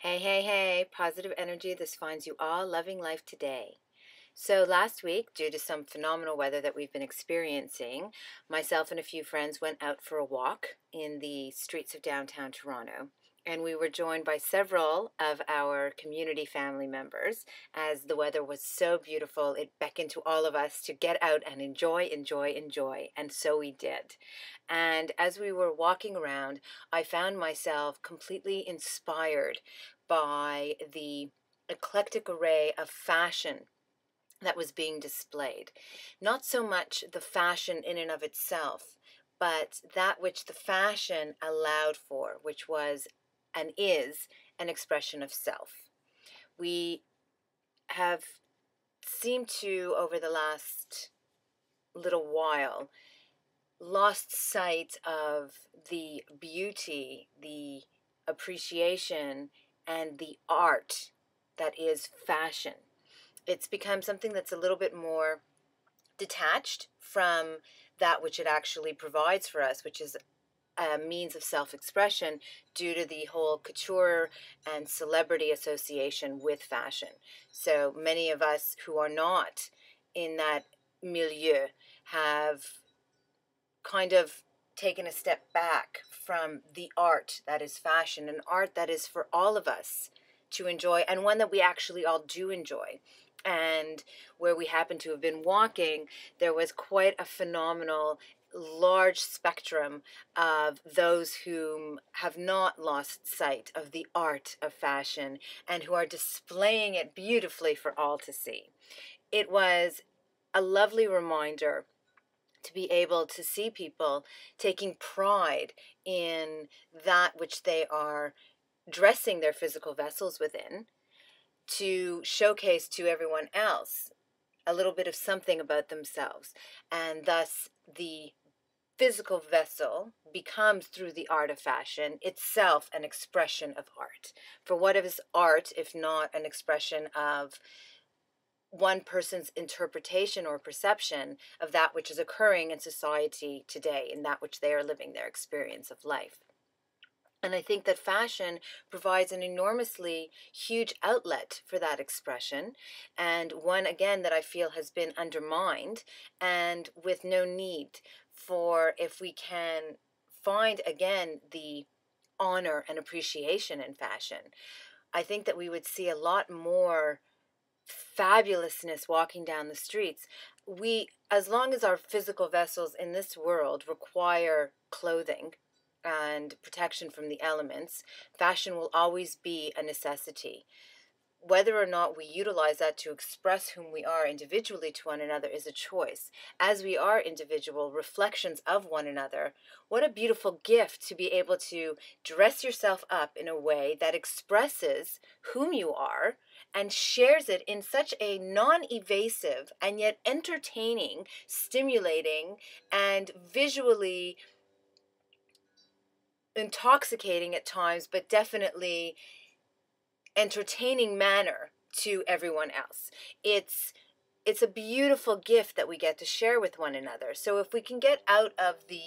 Hey, hey, hey, positive energy. This finds you all loving life today. So, last week, due to some phenomenal weather that we've been experiencing, myself and a few friends went out for a walk in the streets of downtown Toronto. And we were joined by several of our community family members as the weather was so beautiful. It beckoned to all of us to get out and enjoy, enjoy, enjoy. And so we did. And as we were walking around, I found myself completely inspired by the eclectic array of fashion that was being displayed. Not so much the fashion in and of itself, but that which the fashion allowed for, which was and is an expression of self. We have seemed to, over the last little while, lost sight of the beauty, the appreciation, and the art that is fashion. It's become something that's a little bit more detached from that which it actually provides for us, which is a means of self-expression due to the whole couture and celebrity association with fashion. So many of us who are not in that milieu have kind of taken a step back from the art that is fashion, an art that is for all of us to enjoy, and one that we actually all do enjoy. And where we happen to have been walking, there was quite a phenomenal large spectrum of those whom have not lost sight of the art of fashion and who are displaying it beautifully for all to see. It was a lovely reminder to be able to see people taking pride in that which they are dressing their physical vessels within, to showcase to everyone else a little bit of something about themselves. And thus, the physical vessel becomes, through the art of fashion, itself an expression of art. For what is art if not an expression of one person's interpretation or perception of that which is occurring in society today, in that which they are living their experience of life? And I think that fashion provides an enormously huge outlet for that expression, and one, again, that I feel has been undermined, and with no need for, if we can find again the honor and appreciation in fashion, I think that we would see a lot more fabulousness walking down the streets. As long as our physical vessels in this world require clothing and protection from the elements, fashion will always be a necessity. Whether or not we utilize that to express whom we are individually to one another is a choice. As we are individual reflections of one another, what a beautiful gift to be able to dress yourself up in a way that expresses whom you are and shares it in such a non-evasive and yet entertaining, stimulating, and visually intoxicating at times, but definitely entertaining manner to everyone else. It's a beautiful gift that we get to share with one another. So if we can get out of the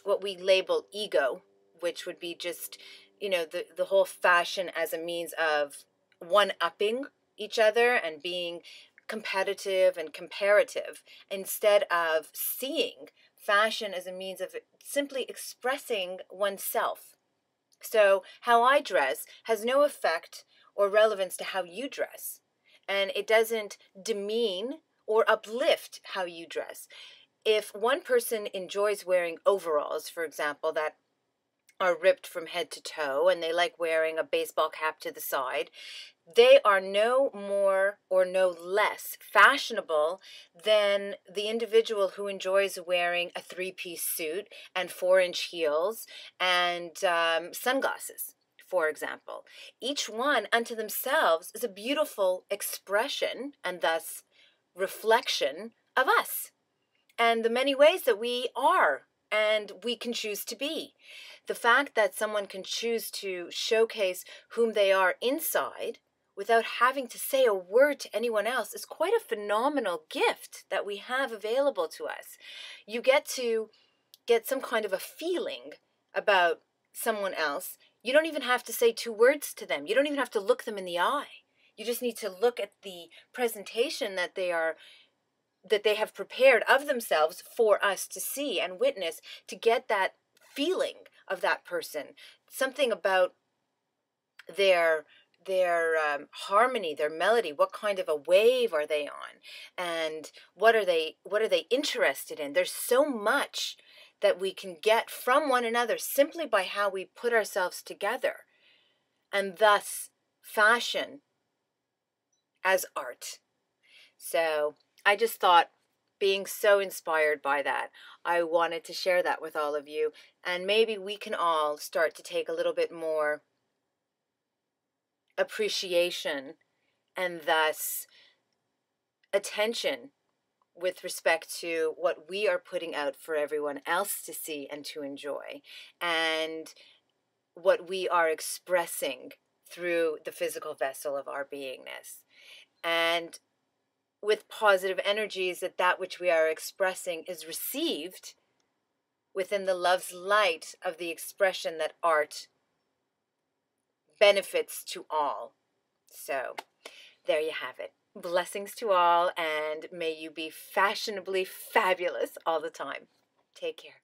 what we label ego, which would be just, the whole fashion as a means of one-upping each other and being competitive and comparative, instead of seeing fashion as a means of simply expressing oneself. So how I dress has no effect or relevance to how you dress, and it doesn't demean or uplift how you dress. If one person enjoys wearing overalls, for example, that are ripped from head to toe, and they like wearing a baseball cap to the side, they are no more or no less fashionable than the individual who enjoys wearing a three-piece suit and 4-inch heels and sunglasses, for example. Each one unto themselves is a beautiful expression and thus reflection of us and the many ways that we are and we can choose to be. The fact that someone can choose to showcase whom they are inside without having to say a word to anyone else is quite a phenomenal gift that we have available to us. You get to get some kind of a feeling about someone else You don't even have to say 2 words to them. You don't even have to look them in the eye. You just need to look at the presentation that they have prepared of themselves for us to see and witness, to get that feeling of that person. Something about their harmony, their melody. What kind of a wave are they on, and what are they interested in? There's so much that we can get from one another simply by how we put ourselves together, and thus fashion as art. So I just thought, being so inspired by that, I wanted to share that with all of you, and maybe we can all start to take a little bit more appreciation and thus attention with respect to what we are putting out for everyone else to see and to enjoy, and what we are expressing through the physical vessel of our beingness. And with positive energies, that which we are expressing is received within the love's light of the expression that art benefits to all. So there you have it. Blessings to all, and may you be fashionably fabulous all the time. Take care.